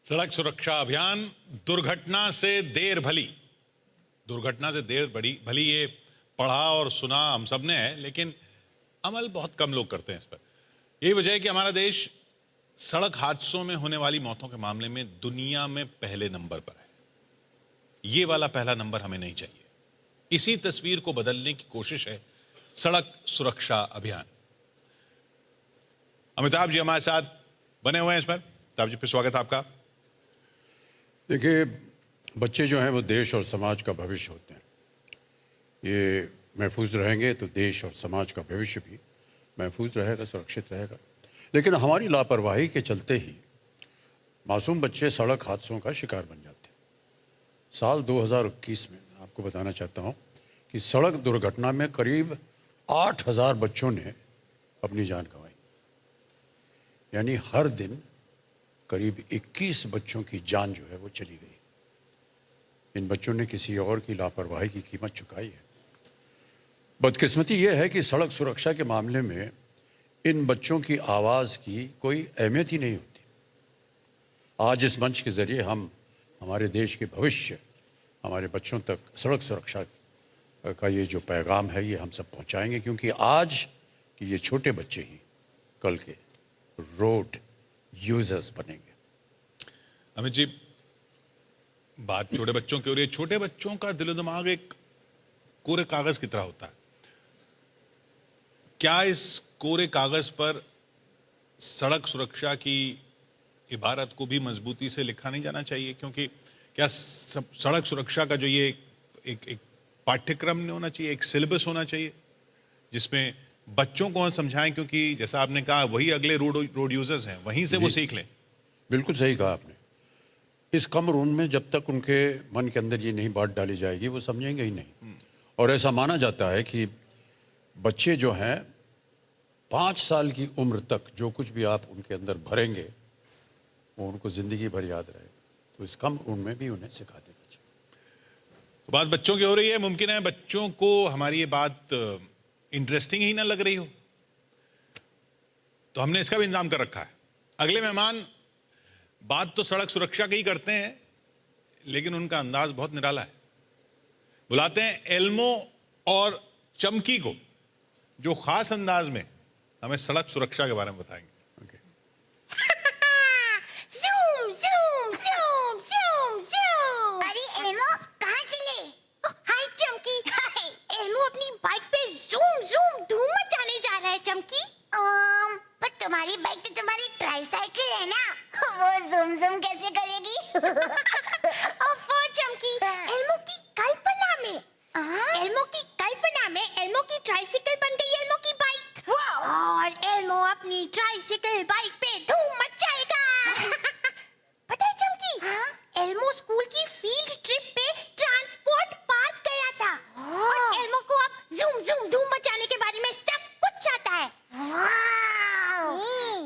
सड़क सुरक्षा अभियान दुर्घटना से देर भली। दुर्घटना से देर बड़ी भली, ये पढ़ा और सुना हम सब ने है, लेकिन अमल बहुत कम लोग करते हैं इस पर। यही वजह है कि हमारा देश सड़क हादसों में होने वाली मौतों के मामले में दुनिया में पहले नंबर पर है। ये वाला पहला नंबर हमें नहीं चाहिए। इसी तस्वीर को बदलने की कोशिश है सड़क सुरक्षा अभियान। अमिताभ जी हमारे साथ बने हुए हैं इस पर। अमिताभ जी, फिर स्वागत है आपका। देखिए, बच्चे जो हैं वो देश और समाज का भविष्य होते हैं। ये महफूज रहेंगे तो देश और समाज का भविष्य भी महफूज रहेगा, सुरक्षित रहेगा। लेकिन हमारी लापरवाही के चलते ही मासूम बच्चे सड़क हादसों का शिकार बन जाते हैं। साल 2021 में आपको बताना चाहता हूँ कि सड़क दुर्घटना में करीब 8000 बच्चों ने अपनी जान गंवाई। यानी हर दिन करीब 21 बच्चों की जान जो है वो चली गई। इन बच्चों ने किसी और की लापरवाही की कीमत चुकाई है। बदकिस्मती ये है कि सड़क सुरक्षा के मामले में इन बच्चों की आवाज़ की कोई अहमियत ही नहीं होती। आज इस मंच के ज़रिए हम हमारे देश के भविष्य, हमारे बच्चों तक सड़क सुरक्षा का ये जो पैगाम है ये हम सब पहुंचाएंगे, क्योंकि आज कि ये छोटे बच्चे ही कल के रोड यूजर्स बनेंगे। अमित जी, बात छोटे बच्चों की हो रही है। छोटे बच्चों का दिलो दिमाग एक कोरे कागज की तरह होता है। क्या इस कोरे कागज पर सड़क सुरक्षा की इबारत को भी मजबूती से लिखा नहीं जाना चाहिए? क्योंकि क्या सड़क सुरक्षा का जो ये एक पाठ्यक्रम नहीं होना चाहिए, एक सिलेबस होना चाहिए जिसमें बच्चों को हम समझाएं? क्योंकि जैसा आपने कहा, वही अगले रोड यूजर्स हैं, वहीं से वो सीख लें। बिल्कुल सही कहा आपने। इस कम उम्र में जब तक उनके मन के अंदर ये नहीं बात डाली जाएगी, वो समझेंगे ही नहीं। और ऐसा माना जाता है कि बच्चे जो हैं 5 साल की उम्र तक जो कुछ भी आप उनके अंदर भरेंगे वो उनको ज़िंदगी भर याद रहेगा। तो इस कम उम्र में भी उन्हें सिखा देना चाहिए। तो बात बच्चों की हो रही है। मुमकिन है बच्चों को हमारी ये बात इंटरेस्टिंग ही ना लग रही हो, तो हमने इसका भी इंतजाम कर रखा है। अगले मेहमान बात तो सड़क सुरक्षा की ही करते हैं, लेकिन उनका अंदाज बहुत निराला है। बुलाते हैं एल्मो और चमकी को, जो खास अंदाज में हमें सड़क सुरक्षा के बारे में बताएंगे। Zoom zoom zoom zoom zoom. अरे एल्मो, कहाँ चले? हाय चमकी। एल्मो अपनी बाइक पे ज़ूम ज़ूम धूम मचाने जा रहा है चमकी। पर तुम्हारी बाइक तो तुम्हारी ट्राइसाइकिल है ना, वो ज़ूम ज़ूम कैसे करेगी? ओफो चमकी, एल्मो की कल्पना में एल्मो की ट्राइसाइकिल बन गई एल्मो की बाइक। और एल्मो अपनी ट्राइसाइकिल बाइक पे धूम मचाएगा। पता है चमकी, एल्मो स्कूल की फील्ड ट्रिप पे ट्रांसपोर्ट पार्क गया था। और एल्मो को अब ज़ूम ज़ूम धूम मचाने के बारे में सब कुछ आता है।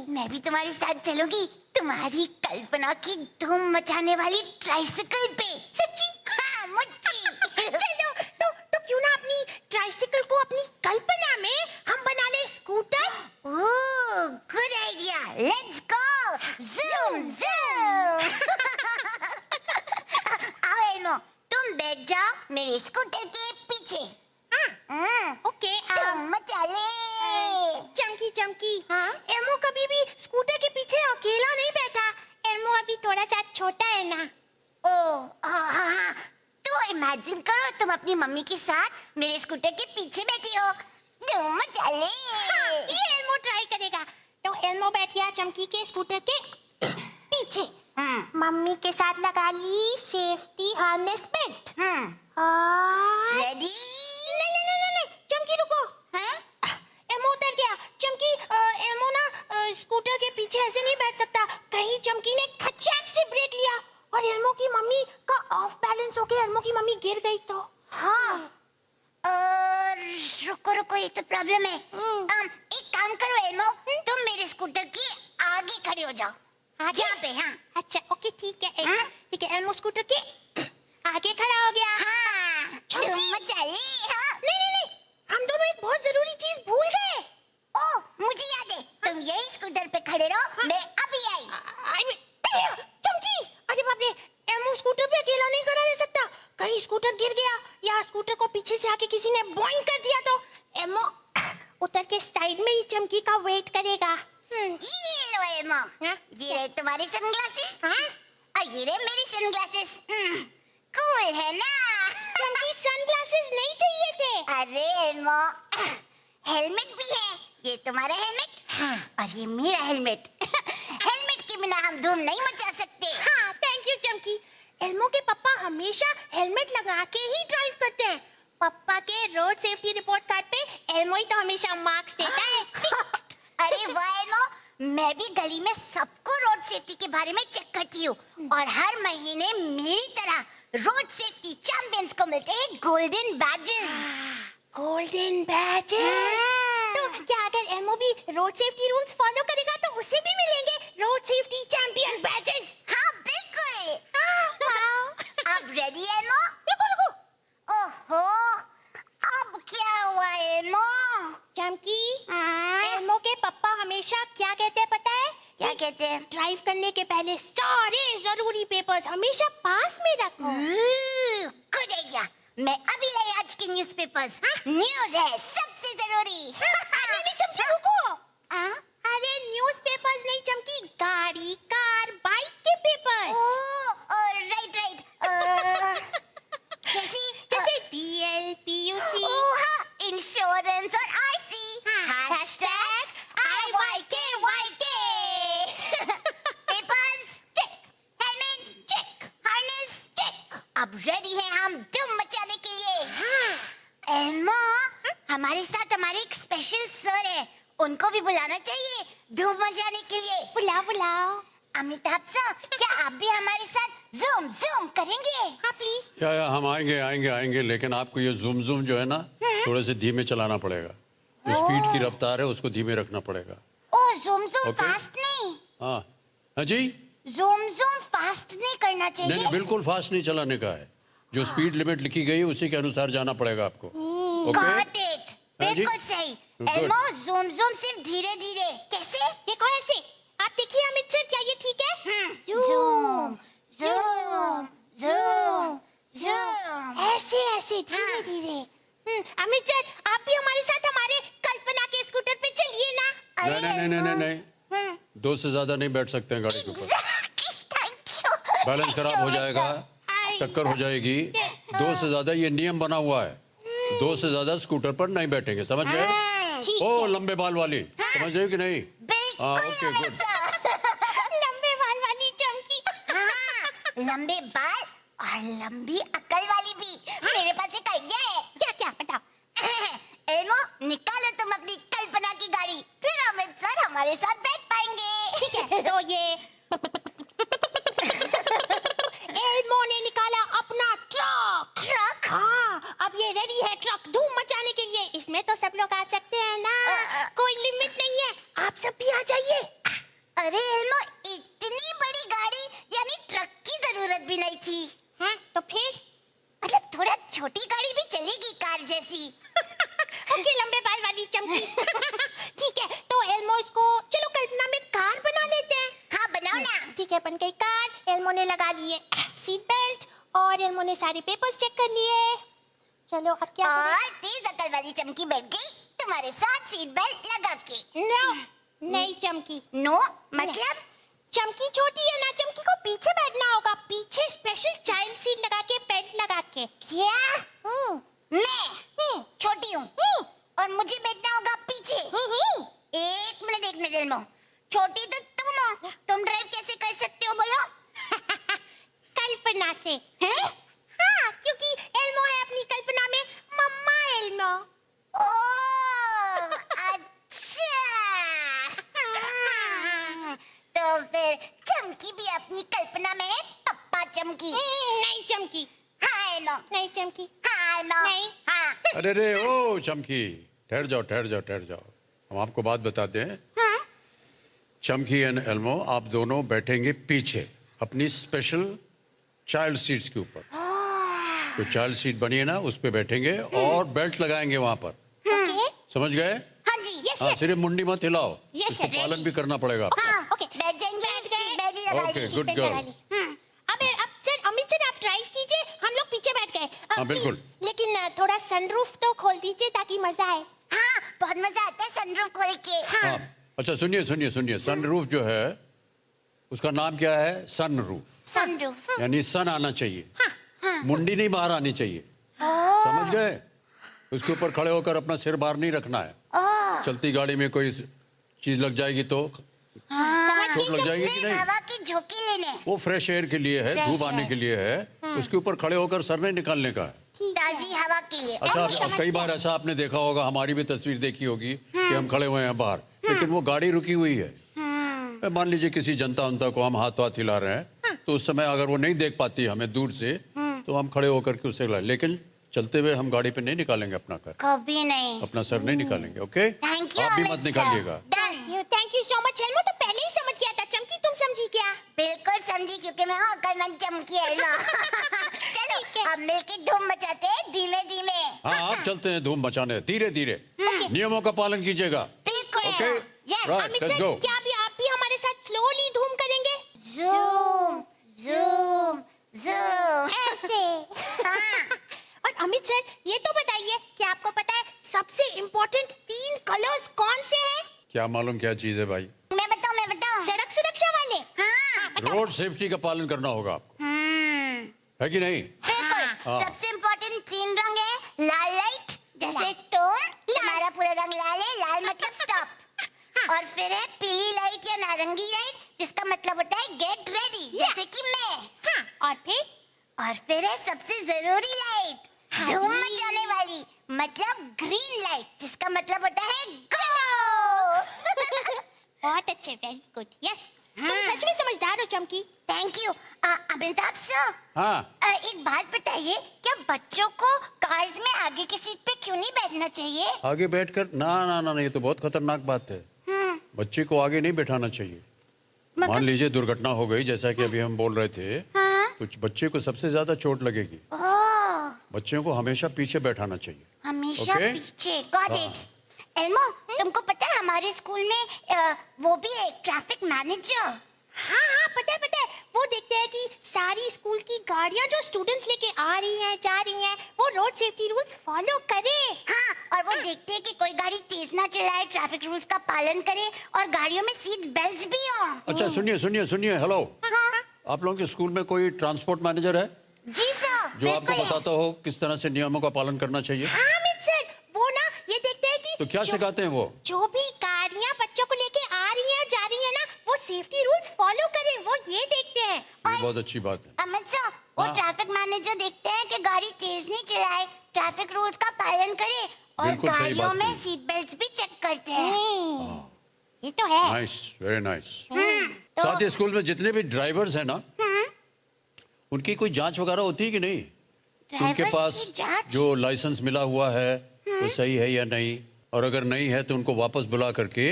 मैं भी तुम्हारे साथ चलूंगी, तुम्हारी कल्पना की धूम मचाने वाली ट्राइसाइकिल पे। सच्ची? हाँ, मुच्ची। चलो तो क्यों ना अपनी ट्राइसाइकिल को अपनी कल्पना में हम बना ले scooter. Oh, good idea. Let's go. Zoom zoom. आओ एल्मो, तुम बैठ जाओ मेरे स्कूटर के पीछे। ओके। तुम मचा ले। चमकी, एल्मो कभी भी स्कूटर के पीछे अकेला नहीं बैठा। एल्मो अभी थोड़ा सा छोटा है ना। ओह हाँ। तो इमेजिन करो तुम अपनी मम्मी के साथ मेरे स्कूटर के पीछे बैठी हो। तुम मचा ले। ये एल्मो ट्राई करेगा। तो एल्मो बैठ गया चमकी के स्कूटर के पीछे। मम्मी के साथ लगा ली सेफ्टी हार्नेस बेल्ट। रेडी? नहीं, चमकी रुको। एल्मो उतर गया। चमकी, एल्मो ना स्कूटर के पीछे ऐसे नहीं बैठ सकता। कहीं चमकी ने खचाक से ब्रेक लिया और एल्मो की मम्मी का ऑफ बैलेंस होके एल्मो की मम्मी गिर गई तो। हाँ। रुको, ये तो प्रॉब्लम है। एक काम करो एल्मो, तुम मेरे स्कूटर के आगे खड़े हो जाओ। यहाँ पे। हाँ, अच्छा, ओके, ठीक है। एल्मो स्कूटर के आगे खड़ा हो गया। हाँ, तुम मचा ले। नहीं, हम दोनों एक बहुत जरूरी चीज भूल गए। ओह, मुझे याद है। तुम यही स्कूटर पे खड़े रहो, मैं अभी आई। चमकी, उतर के साइड में ही चमकी का वेट करेगा। ये लो एल्मो, ये रहे तुम्हारे सनग्लासेस, और ये रहे मेरे सनग्लासेस। कूल है ना? चमकी सनग्लासेस नहीं चाहिए थे। अरे एल्मो, हेलमेट भी है। ये तुम्हारा हेलमेट और ये मेरा हेलमेट। हेलमेट के बिना हम धूम नहीं मचा सकते। हाँ, थैंक यू चमकी। एल्मो के पापा हमेशा हेलमेट लगा के ही ड्राइव करते हैं। पापा के रोड सेफ्टी रिपोर्ट कार्ड पे एल्मो ही तो हमेशा मार्क्स देता है। अरे वाह एल्मो, मैं भी गली में सबको रोड सेफ्टी के बारे में चेक करती हूँ, और हर महीने मेरी तरह रोड सेफ्टी चैंपियंस को मिलते हैं गोल्डन बैजेस। Golden badges? तो क्या अगर एल्मो भी रोड सेफ्टी रूल्स फॉलो करेगा तो उसे भी मिलेंगे रोड सेफ्टी चैंपियन बैजेस? हाँ बिल्कुल। अब रेडी एल्मो? रुको रुको। ओहो, अब क्या हुआ एल्मो? चमकी, एल्मो के पापा हमेशा क्या कहते हैं पता है? क्या कहते हैं? ड्राइव करने के पहले सारे जरूरी पेपर्स हमेशा पास में रखो। Good idea. मैं अभी लाई आज के न्यूज़पेपर्स। न्यूज़ है सबसे जरूरी। नहीं चमकी रुको। अरे न्यूज़पेपर्स नहीं चमकी, गाड़ी, कार, बाइक के पेपर्स। Oh right right. जैसे DL, PUC, इंश्योरेंस और RC। Hashtag IYKYK। Papers check, helmet check, harness check. अब रेडी है हम धूम मचाने के लिए। एल्मो, हमारे साथ हमारे एक स्पेशल सर है, उनको भी बुलाना चाहिए धूम मचाने के लिए। बुलाओ बुलाओ। अमिताभ सर, क्या आप भी हमारे साथ जूम जूम करेंगे? हाँ प्लीज। या हम आएंगे आएंगे आएंगे, लेकिन आपको ये जूम जूम जो है ना, थोड़े से धीमे चलाना पड़ेगा। जो स्पीड की रफ्तार है उसको धीमे रखना पड़ेगा। ओ जूम जूम Okay. फास्ट नहीं। हाँ हाँ जी, जूम जूम फास्ट नहीं करना चाहिए। नहीं बिल्कुल फास्ट नहीं चलाने का है। जो स्पीड लिमिट लिखी गई है उसी के अनुसार जाना पड़ेगा आपको। Got it. हाँ जी? बिल्कुल सही। Good. एल्मो, जूम जूम सिर्फ धीरे धीरे। कैसे? देखो ऐसे। आप देखिए अमित सर, क्या ये ठीक है? जूम जूम जूम जूम, ऐसे ऐसे धीरे धीरे। अमित सर, आप भी हमारे साथ हमारे कल्पना के स्कूटर पे चलिए ना। नहीं नहीं नहीं नहीं नहीं, दो से ज्यादा नहीं बैठ सकते हैं गाड़ी के ऊपर। बैलेंस खराब हो जाएगा, टक्कर हो जाएगी। दो से ज्यादा, ये नियम बना हुआ है, दो से ज्यादा स्कूटर पर नहीं बैठेंगे, समझ गए? ओ लंबे बाल वाली, समझ रहे हो कि नहीं? हाँ ओके गुड। लंबे बाल वाली चमकी। लंबे बाल और लंबी अकल वाली भी। मेरे पास एक आइडिया है। क्या क्या बताओ। एल्मो, निकालो तुम अपनी कल्पना की गाड़ी, फिर अमित सर हमारे साथ बैठ पाएंगे। ठीक है, तो ये एल्मो ने निकाला अपना ट्रक। ट्रक? हाँ, अब ये रेडी है ट्रक धूम मचाने के लिए। इसमें तो सब लोग आ सकते हैं ना, कोई लिमिट नहीं है, आप सब भी आ जाइए। अरे एल्मो, इतनी बड़ी गाड़ी यानी ट्रक की जरूरत भी नहीं थी। हाँ, तो फिर? मतलब थोड़ा छोटी गाड़ी भी चलेगी, कार जैसी। ओके, लंबे बाल वाली चमकी। ठीक है, तो एल्मो इसको चलो कल्पना में कार बना लेते हैं। हाँ बनाओ ना। ठीक है, बन गई कार। एल्मो ने लगा लिए सीट बेल्ट, और एल्मो ने सारे पेपर्स चेक कर लिए। चलो अब क्या करें? और तेज अकल वाली चमकी बैठ गई तुम्हारे साथ सीट बेल्ट लगा के। नो, नहीं चमकी। नो मतलब? चमकी छोटी है ना, चमकी को पीछे बैठना होगा, पीछे स्पेशल चाइल्ड सीट लगा के, बेल्ट लगा के। क्या? मैं छोटी हूँ और मुझे बैठना होगा पीछे। एक मिनट एल्मो, छोटी तो तुम हो, तुम ड्राइव कैसे कर सकते हो बोलो? कल्पना से। हैं? हाँ, क्योंकि एल्मो है अपनी कल्पना में मम्मा एल्मो। ओह, अच्छा। तो फिर चमकी भी अपनी कल्पना में है पप्पा चमकी। नहीं चमकी। हाँ एल्मो। नहीं चमकी। हाँ एल्मो। नहीं। हाँ। अरे रे ओ चमकी, ठहर जाओ ठहर जाओ ठहर जाओ, हम आपको बात बताते हैं। हाँ? चमकी एंड एल्मो, आप दोनों बैठेंगे पीछे अपनी स्पेशल चाइल्ड सीट्स के ऊपर। तो चाइल्ड सीट बनी है ना, उस पे बैठेंगे और बेल्ट लगाएंगे वहां पर। ओके। समझ गए? हाँ जी, यस हाँ, सर। सिर्फ मुंडी मत हिलाओ, Yes, इसको sir, पालन ready. भी करना पड़ेगा आपको। हाँ, ओके। बैठ जाएंगे, सीट बेल्ट लगा ली। Okay, seat good belt girl. लगा ली। अब सर, अमित सर आप ड्राइव कीजिए, हम लोग पीछे बैठ गए। हाँ, बिल्कुल। लेकिन थोड़ा सनरूफ तो खोल दीजिए ताकि मजा आए। हाँ, बहुत मजा आता सनरूफ खोल के। हाँ, अच्छा सुनिए सुनिए सुनिए, सनरूफ जो है उसका नाम क्या है? Sunroof, sunroof. यानी सन आना चाहिए, मुंडी नहीं बाहर आनी चाहिए, समझ गए? उसके ऊपर खड़े होकर अपना सिर बाहर नहीं रखना है। चलती गाड़ी में कोई चीज लग जाएगी तो चोट लग जाएगी कि नहीं? हवा की झोंकी लेने। वो फ्रेश एयर के लिए है, धूप आने के लिए है, उसके ऊपर खड़े होकर सर नहीं निकालने का है। ताजी हवा के लिए। अच्छा, अब कई बार ऐसा आपने देखा होगा, हमारी भी तस्वीर देखी होगी कि हम खड़े हुए हैं बाहर, लेकिन वो गाड़ी रुकी हुई है। मान लीजिए किसी जनता उनता को हम हाथ हाथ हिला रहे हैं, तो उस समय अगर वो नहीं देख पाती हमें दूर से, तो हम खड़े होकर के उसे हिलाएं, लेकिन चलते हुए हम गाड़ी पे नहीं निकालेंगे अपना कर, कभी नहीं। अपना सर नहीं निकालेंगे। Okay, thank you. आप भी मत निकालिएगा। Thank you so much Hyolmo, तो पहले ही समझ गया था। चमकी तुम समझी क्या? बिल्कुल समझी, क्योंकि मैं हूँ अकलमंद चमकी हेल्मो। चलो अब मिलके धूम मचाते हैं धीमे धीमे। हाँ, आप चलते हैं धूम मचाने, धीरे धीरे, नियमों का पालन कीजिएगा। बिल्कुल। Okay, right, let's go. क्या आप भी हमारे साथ स्लोली धूम करेंगे? ज़ूम ज़ूम ज़ूम ऐसे। और अमित सर, ये तो बताइए कि आपको पता है सबसे इम्पोर्टेंट 3 कलर्स कौन से हैं? क्या मालूम क्या चीज है भाई? मैं बताऊं। सड़क सुरक्षा वाले। हाँ। रोड सेफ्टी का पालन करना होगा आपको, है कि नहीं? बिल्कुल। हाँ। सबसे इम्पोर्टेंट 3 रंग है। लाल लाइट, जैसे टोन, हमारा पूरा रंग लाल है, लाल मतलब स्टॉप। और फिर है पीली लाइट या नारंगी लाइट, जिसका मतलब होता है गेट रेडी, जैसे कि मैं। और फिर है सबसे जरूरी लाइट, धूम मचाने वाली, मतलब ग्रीन लाइट, जिसका मतलब होता है गो। बहुत अच्छे, वेरी गुड, यस। तुम सच में समझदार हो चमकी। Thank you. अमिताभ सर, हाँ, एक बात बताइए, क्या बच्चों को कार्स में आगे की सीट पे क्यों नहीं बैठना चाहिए? आगे बैठकर ना ना ना, ये तो बहुत खतरनाक बात है। बच्चे को आगे नहीं बैठाना चाहिए। मान लीजिए दुर्घटना हो गई, जैसा कि अभी हम बोल रहे थे, तो बच्चे को सबसे ज्यादा चोट लगेगी। बच्चों को हमेशा पीछे बैठाना चाहिए। हमेशा Okay? पीछे। Got it. एल्मो, तुमको पता है हमारे स्कूल में वो भी है, ट्रैफिक मैनेजर। हाँ, पता है। वो देखते हैं कि सारी स्कूल की गाड़ियाँ जो स्टूडेंट्स लेके आ रही हैं, जा रही हैं, वो रोड सेफ्टी रूल्स फॉलो करें। हाँ, और वो देखते हैं कि कोई गाड़ी तेज ना चलाए, ट्रैफिक रूल्स का पालन करे, और गाड़ियों में सीट बेल्ट्स भी हो। अच्छा, सुनिए, हेलो, आप लोगों के स्कूल में कोई ट्रांसपोर्ट मैनेजर है जी सर, जो आपको बताता हो किस तरह से नियमों का पालन करना चाहिए? हाँ अमित सर, वो ना ये देखते हैं कि तो क्या सिखाते हैं वो? जो भी गाड़ियाँ बच्चों को लेके आ रही हैं और जा रही हैं ना, वो सेफ्टी रूल्स फॉलो करें, वो ये देखते हैं। ये बहुत अच्छी बात है। अमित सर, वो ट्रैफिक मैनेजर देखते हैं कि गाड़ी तेज नहीं चलाए, ट्रैफिक रूल्स का पालन करे, और बिल्कुल सही गाड़ियों बात में कही। सीट बेल्ट्स भी चेक करते हैं। ये तो है। Nice, very nice. साथ ही स्कूल में जितने भी ड्राइवर्स हैं ना, उनकी कोई जांच वगैरह होती है कि नहीं? उनके ड्राइवर्स पास की जांच? जो लाइसेंस मिला हुआ है वो सही है या नहीं, और अगर नहीं है तो उनको वापस बुला करके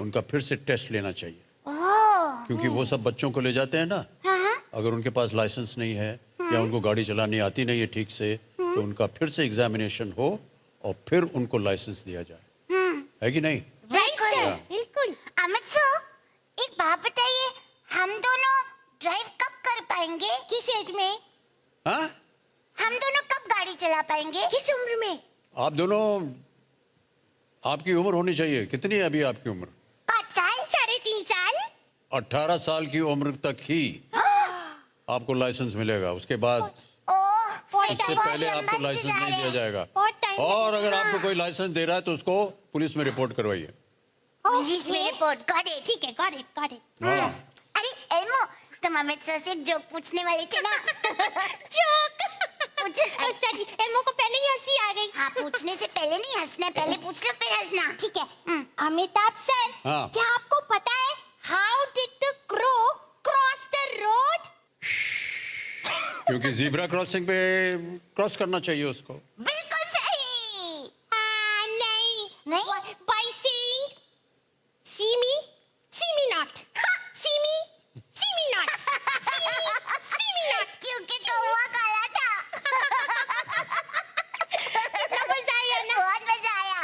उनका फिर से टेस्ट लेना चाहिए, क्योंकि वो सब बच्चों को ले जाते हैं ना। अगर उनके पास लाइसेंस नहीं है या उनको गाड़ी चलानी आती नहीं है ठीक से, तो उनका फिर से एग्जामिनेशन हो और फिर उनको लाइसेंस दिया जाए, है कि नहीं? बिल्कुल। अमित सर, एक बात बताइए, हम दोनों ड्राइव कब कर पाएंगे? किस एज में? हाँ, हम दोनों कब गाड़ी चला पाएंगे? किस उम्र में? आप दोनों, आपकी उम्र होनी चाहिए, कितनी है अभी आपकी उम्र? 5 साल, 3.5 साल। 18 साल की उम्र तक ही आपको लाइसेंस मिलेगा, उसके बाद इससे पहले आपको लाइसेंस नहीं दिया जाएगा। और अगर आपको कोई लाइसेंस दे रहा है तो उसको पुलिस में रिपोर्ट करवाइए। पुलिस में रिपोर्ट? Got it. ठीक है, गॉट इट। हाँ। अरे एल्मो, तुम अमित सर से एक जोक पूछने वाले थे ना? जोक? सॉरी, एल्मो को पहले ही हंसी आ गई। हाँ, पूछने से पहले नहीं हंसना, पहले पूछ लो फिर हंसना। ठीक है। अमिताभ सर, हाँ। क्या आपको पता है how did the crow cross the road? क्योंकि जीब्रा क्रॉसिंग पे क्रॉस करना चाहिए उसको। बिल्कुल सही। नहीं। By saying see me not. See me not. See me not. क्योंकि कौवा काला था। कितना मजा आया ना? बहुत मजा आया।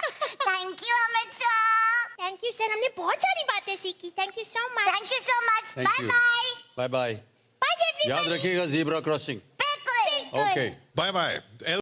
Thank you Amit sir. Thank you sir, हमने बहुत सारी बातें सीखी। Thank you so much. Thank you. Bye bye bye. Bye. याद रखिएगा जीब्रा क्रॉसिंग। बिल्कुल। Okay, bye bye.